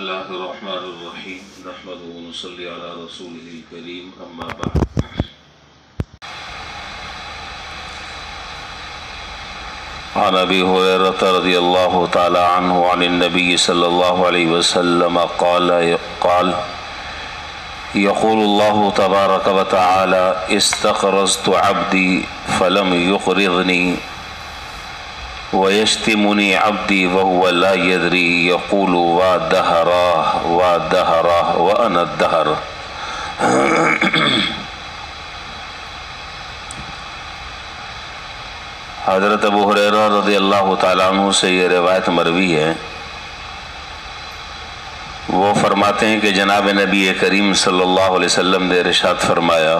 الله الرحمن الرحيم نحمده ونصلي على رسوله الكريم أما بعد عن أبي هريرة رضي الله تعالى عنه عن النبي صلى الله عليه وسلم قال يقول الله تبارك وتعالى استقرضت عبدي فلم يقرضني ويشتمني عبدي وهو لا يدري يقول ودهراه وأنا الدهر. حضرت ابو ہریرہ رضی اللہ تعالیٰ عنہ سے یہ روایت مروی ہے. وہ فرماتے ہیں کہ جناب نبی کریم صلی اللہ علیہ وسلم نے ارشاد فرمایا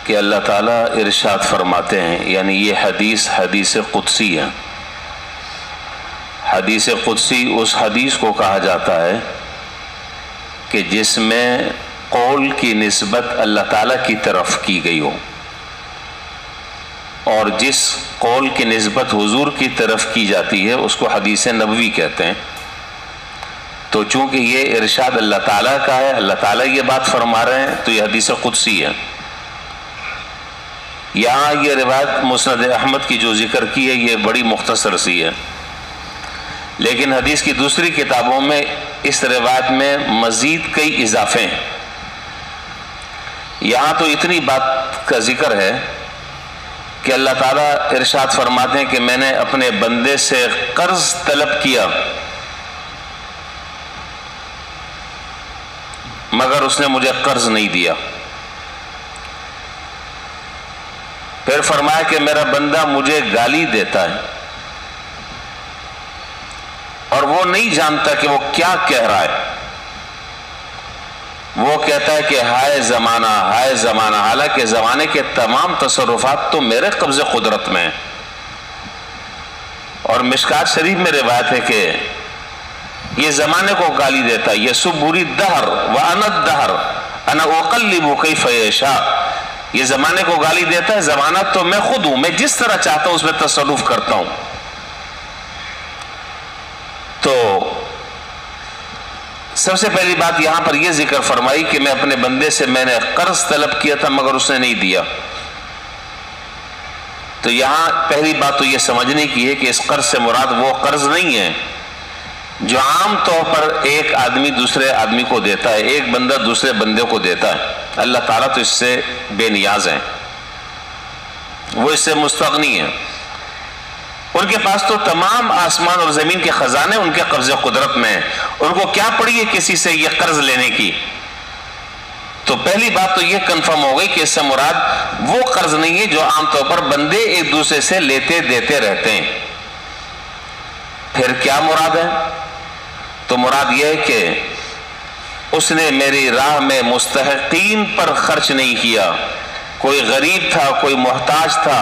کہ اللہ تعالیٰ ارشاد فرماتے ہیں، یعنی یہ حدیث قدسی ہے. حدیث قدسی اس حدیث کو کہا جاتا ہے کہ جس میں قول کی نسبت اللہ تعالیٰ کی طرف کی گئی ہو، اور جس قول کی نسبت حضور کی طرف کی جاتی ہے اس کو حدیث نبوی کہتے ہیں. تو چونکہ یہ ارشاد اللہ تعالیٰ کا ہے، اللہ تعالیٰ یہ بات فرما رہے ہیں، تو یہ حدیث قدسی ہے. یہاں یہ روایت مسند احمد کی جو ذکر کی ہے یہ بڑی مختصر سی ہے، لیکن حدیث کی دوسری کتابوں میں اس روایت میں مزید کئی اضافے ہیں. یہاں تو اتنی بات کا ذکر ہے کہ اللہ تعالیٰ ارشاد فرماتے ہیں کہ میں نے اپنے بندے سے قرض طلب کیا مگر اس نے مجھے قرض نہیں دیا. پھر فرمایا کہ میرا بندہ مجھے گالی دیتا ہے اور وہ نہیں جانتا کہ وہ کیا کہہ رہا ہے. وہ کہتا ہے کہ ہائے زمانہ، حالانکہ زمانے کے تمام تصرفات تو میرے قبض قدرت میں ہیں. اور مشکات شریف میں روایت ہے کہ یہ زمانے کو گالی دیتا ہے، یسبنی الدہر وانا الدہر انا اقلب کیف یشاء. یہ زمانے کو گالی دیتا ہے، زمانہ تو میں خود ہوں، میں جس طرح چاہتا ہوں اس میں تصرف کرتا ہوں. تو سب سے پہلی بات یہاں پر یہ ذکر فرمائی کہ میں اپنے بندے سے میں نے قرض طلب کیا تھا مگر اس نے نہیں دیا. تو یہاں پہلی بات تو یہ سمجھنے کی ہے کہ اس قرض سے مراد وہ قرض نہیں ہے جو عام طور پر ایک آدمی دوسرے آدمی کو دیتا ہے، ایک بندہ دوسرے بندے کو دیتا ہے. اللہ تعالیٰ تو اس سے بے نیاز ہیں، وہ اس سے مستغنی ہیں. ان کے پاس تو تمام آسمان اور زمین کے خزانے ان کے قبض قدرت میں ہیں. ان کو کیا پڑی ہے کسی سے یہ قرض لینے کی؟ تو پہلی بات تو یہ کنفرم ہو گئی کہ اس سے مراد وہ قرض نہیں ہے جو عام طور پر بندے ایک دوسرے سے لیتے دیتے رہتے ہیں. پھر کیا مراد ہے؟ تو مراد یہ ہے کہ اس نے میری راہ میں مستحقین پر خرچ نہیں کیا. کوئی غریب تھا، کوئی محتاج تھا،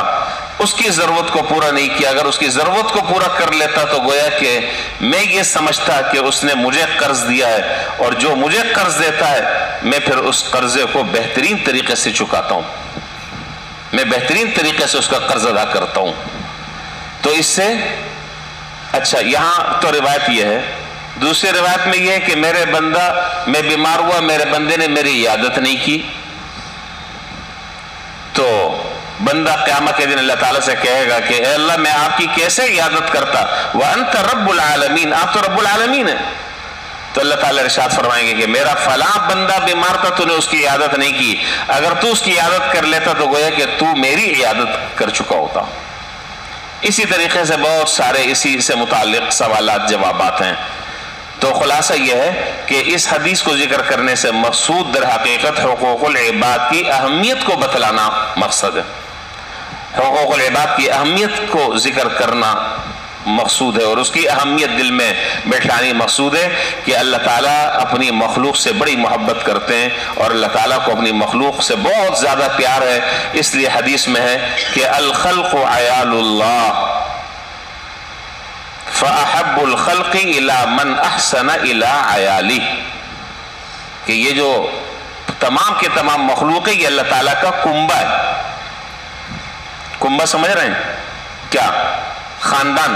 اس کی ضرورت کو پورا نہیں کیا. اگر اس کی ضرورت کو پورا کر لیتا تو گویا کہ میں یہ سمجھتا کہ اس نے مجھے قرض دیا ہے، اور جو مجھے قرض دیتا ہے میں پھر اس قرضے کو بہترین طریقے سے چکاتا ہوں، میں بہترین طریقے سے اس کا قرض ادا کرتا ہوں. تو اس سے اچھا یہاں تو روایت یہ ہے. دوسری روایت میں یہ ہے کہ میں بیمار ہوا، میرے بندے نے میری عیادت نہیں کی. تو بندہ قیامت کے دن اللہ تعالیٰ سے کہے گا کہ اے اللہ میں آپ کی کیسے عیادت کرتا، وَأَنْتَ رَبُّ الْعَالَمِينَ، آپ تو رب العالمین ہیں. تو اللہ تعالیٰ ارشاد فرمائیں گے کہ میرا فلاں بندہ بیمار تھا، تو نے اس کی عیادت نہیں کی. اگر تو اس کی عیادت کر لیتا تو گویا کہ تو میری عیادت کر چکا ہوتا. اسی طریقے سے بہت سارے اسی سے متعلق سوالات جوابات ہیں. تو خلاصہ یہ ہے کہ اس حدیث کو ذکر کرنے سے مقصود در حقیقت حقوق العباد کی اہمیت کو بتلانا مقصد ہے. حقوق العباد کی اہمیت کو ذکر کرنا مقصود ہے، اور اس کی اہمیت دل میں بیٹھانی مقصود ہے کہ اللہ تعالیٰ اپنی مخلوق سے بڑی محبت کرتے ہیں، اور اللہ تعالیٰ کو اپنی مخلوق سے بہت زیادہ پیار ہے. اس لیے حدیث میں ہے کہ الخلق عیال اللہ فَأَحَبُّ الْخَلْقِ إِلَى مَنْ أَحْسَنَ إِلَى عَيَالِهِ، کہ یہ جو تمام کے تمام مخلوق ہے یہ اللہ تعالیٰ کا کنبہ ہے. کنبہ سمجھ رہے ہیں کیا؟ خاندان.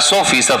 100%